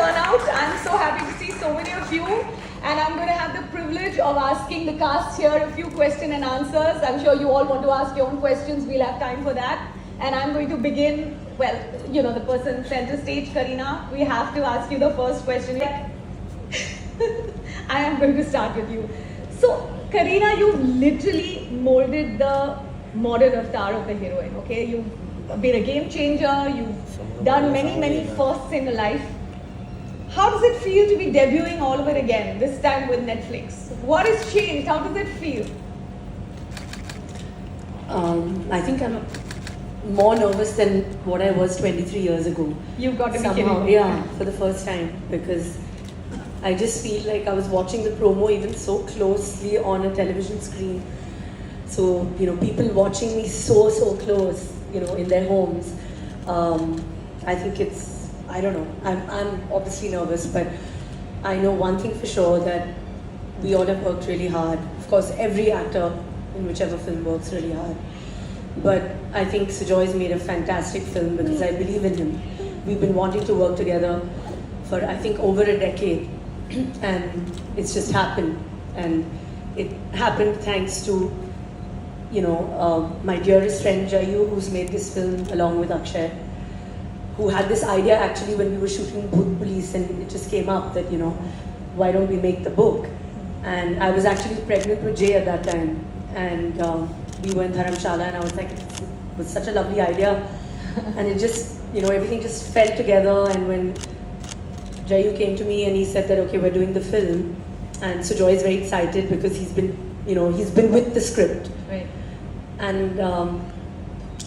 turnout. I'm so happy to see so many of you. And I'm going to have the privilege of asking the cast here a few question and answers. I'm sure you all want to ask your own questions. We'll have time for that. And I'm going to begin, well, you know, the person center stage, Kareena. We have to ask you the first question. I am going to start with you. So, Kareena, you literally molded the modern avatar of the heroine, okay? You've been a game changer, you've done many firsts in life. How does it feel to be debuting all over again, this time with Netflix? What has changed? How does it feel? I think I'm more nervous than what I was 23 years ago. You've got to be somehow, kidding me. yeah, for the first time, because I just feel like I was watching the promo even so closely on a television screen. So, you know, people watching me so close, you know, in their homes. I think it's, I don't know, I'm obviously nervous, but I know one thing for sure, that we all have worked really hard. Of course, every actor in whichever film works really hard. But I think Sujoy's made a fantastic film because I believe in him. We've been wanting to work together for, I think, over a decade. And it's just happened. And it happened thanks to, you know, my dearest friend Jayu, who's made this film along with Akshay, who had this idea actually when we were shooting Bhoot Police, and it just came up that, you know, why don't we make the book? And I was actually pregnant with Jay at that time, and we were in Dharamshala, and I was like, it was such a lovely idea, and it just, you know, everything just fell together. And when Jayu came to me and he said that, okay, we're doing the film, and Sujoy is very excited because he's been, you know, he's been with the script. Right. And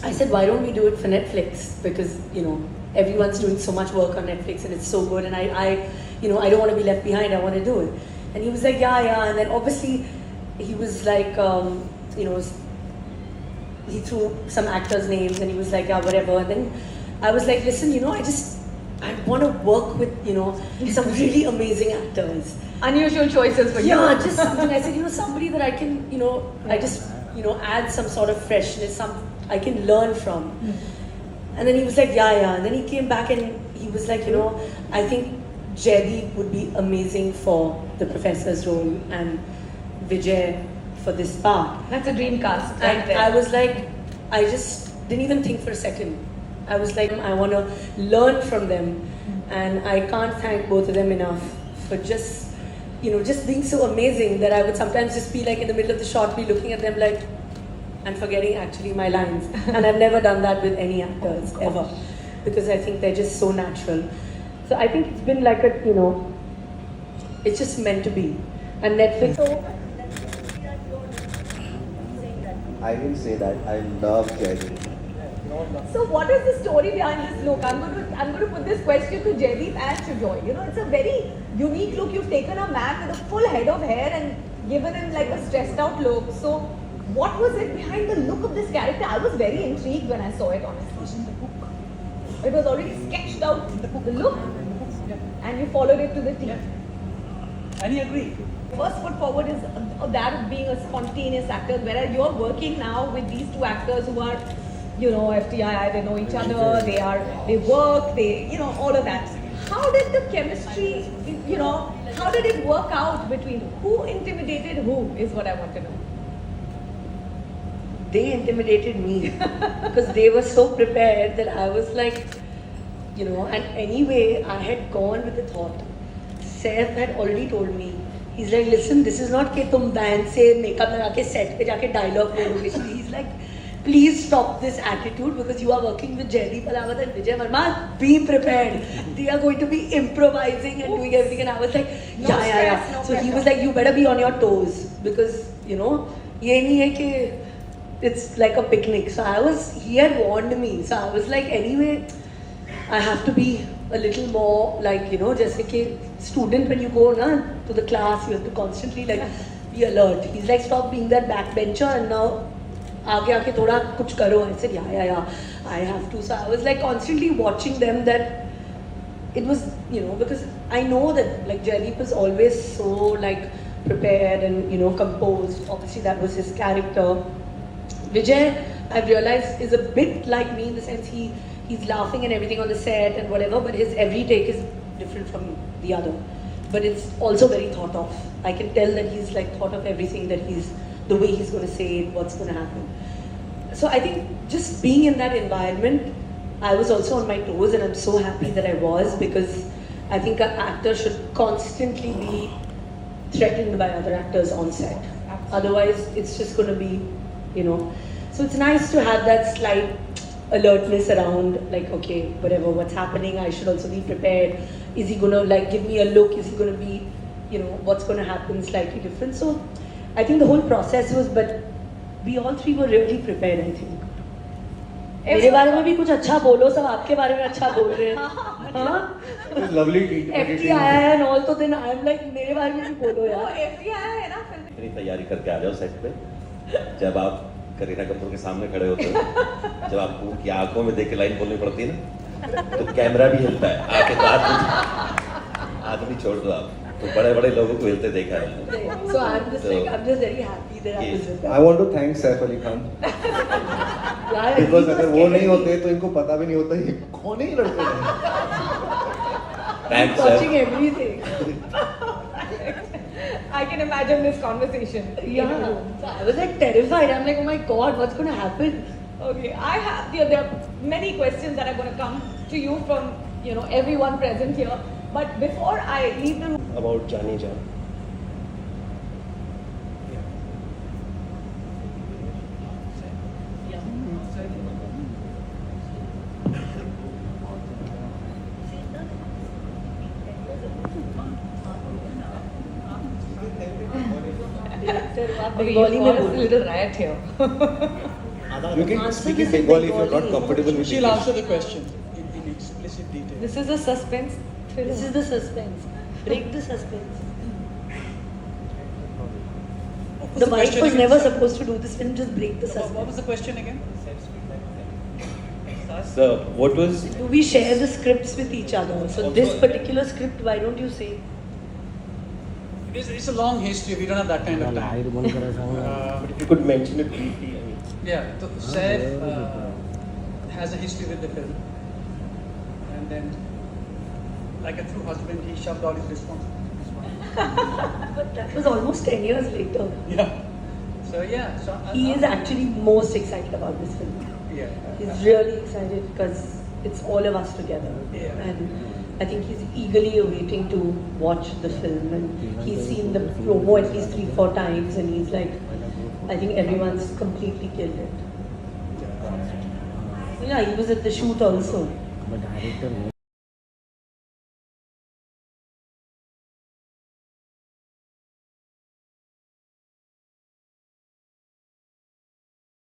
I said, why don't we do it for Netflix? Because, you know, everyone's doing so much work on Netflix and it's so good, and I you know, I don't want to be left behind, I want to do it. And he was like, yeah, and then obviously he was like, you know, he threw some actors' names and he was like, yeah, whatever. And then I was like, listen, you know, I want to work with, you know, some really amazing actors. Unusual choices for you. Yeah, just something. I said, you know, somebody that I can, you know, I just, you know, add some sort of freshness, I can learn from. And then he was like, yeah. And then he came back and he was like, you know, I think Jaideep would be amazing for the professor's role and Vijay for this part. That's a dream cast right And there. I was like, I just didn't even think for a second. I was like, I want to learn from them. And I can't thank both of them enough for just, you know, just being so amazing that I would sometimes just be like in the middle of the shot, be looking at them like, and forgetting actually my lines. And I've never done that with any actors, ever. Because I think they're just so natural. So I think it's been like a, you know, it's just meant to be. And Netflix. I will say that I love Jaideep. So what is the story behind this look? I'm going to put this question to Jaideep and Sujoy. You know, it's a very unique look. You've taken a man with a full head of hair and given him like a stressed out look. So what was it behind the look of this character? I was very intrigued when I saw it, honestly. It was already sketched out, the look, and you followed it to the T. And he agreed. First foot forward is that of being a spontaneous actor, whereas you're working now with these two actors who are, you know, FTI, they know each other, they work, you know, all of that. How did the chemistry, you know, how did it work out between who intimidated who is what I want to know. They intimidated me because they were so prepared that I was like, you know, and anyway, I had gone with the thought. Saif had already told me, he's like, listen, this is not कि तुम band से makeup लगा के set पे जाके dialogue बोलोगे. He's like, please stop this attitude because you are working with Jaideep Ahlawat and Vijay Verma. Be prepared. They are going to be improvising and doing everything. And I was like, yeah. No So he pressure. was like, you better be on your toes because, you know, ये नहीं है कि it's like a picnic. So he had warned me. So I was like, anyway, I have to be a little more like, you know, जैसे कि student when you go na, to the class, you have to constantly like be alert. He's like, stop being that backbencher and now आगे आके थोड़ा कुछ करो. I said, yeah, I have to. So I was like constantly watching them that it was, you know, because I know that like Jaideep is always so like prepared and, you know, composed. Obviously that was his character. Vijay, I've realized, is a bit like me in the sense he's laughing and everything on the set and whatever, but his every take is different from the other. But it's also very thought of. I can tell that he's like thought of everything, that the way he's going to say it, what's going to happen. So I think just being in that environment, I was also on my toes, and I'm so happy that I was, because I think an actor should constantly be threatened by other actors on set. Otherwise, it's just going to be, So it's nice to have that slight alertness around, like, okay, whatever, what's happening, I should also be prepared. Is he going to like give me a look? Is he going to be, what's going to happen slightly different? So I think the whole process was, but we all three were really prepared, I think. मेरे बारे में भी कुछ अच्छा बोलो, सब आपके बारे में अच्छा बोल रहे हैं, हाँ? Lovely. FT आया है and all, तो then I'm like मेरे बारे में भी बोलो यार. FT आया है ना फिल्म. इतनी तैयारी करके आ जाओ सेट पे. जब आप करीना कपूर के सामने खड़े होते हो, जब आपको उनकी आंखों में देख के लाइन बोलनी पड़ती है ना, तो कैमरा भी हिलता है. आके तो आदमी छोड़ दो आप. तो बड़े-बड़े लोगों को हिलते देखा है. So I'm just very happy that I was with that. I want to thank Saif Ali Khan. Yeah, Because अगर वो नहीं होते तो इनको पता भी नहीं होता ये कौन है ये लड़के. Thanks, watching sir. everything. I can imagine this conversation. Yeah, so I was like terrified. I'm like, oh my god, what's going to happen? Okay, there are many questions that are going to come to you from everyone present here. But before I leave the room, About jaane jaan. Bengali में a बोलो. little riot here. You can Answer speak this in in Bengali if you're Bengali. not comfortable with She'll English. answer the question in explicit detail. This is a suspense thriller. This is the suspense. Break the suspense. What was The wife question was again, never sir? supposed to do this film. Just break the What was suspense. the question again? So what was Do we share the scripts with each other? So this particular script, why don't you say? It's a long history. We don't have that kind of time. But if you could mention it briefly, I mean. Yeah, so Saif has a history with the film, and then, like a true husband, he shoved all his responsibilities. But that was almost 10 years later. Yeah. So yeah. So He is actually most excited about this film. Yeah. He's really excited because it's all of us together. Yeah. And I think he's eagerly awaiting to watch the film. And he's seen the promo at least 3-4 times, and he's like, I think everyone's completely killed it. Yeah, he was at the shoot also.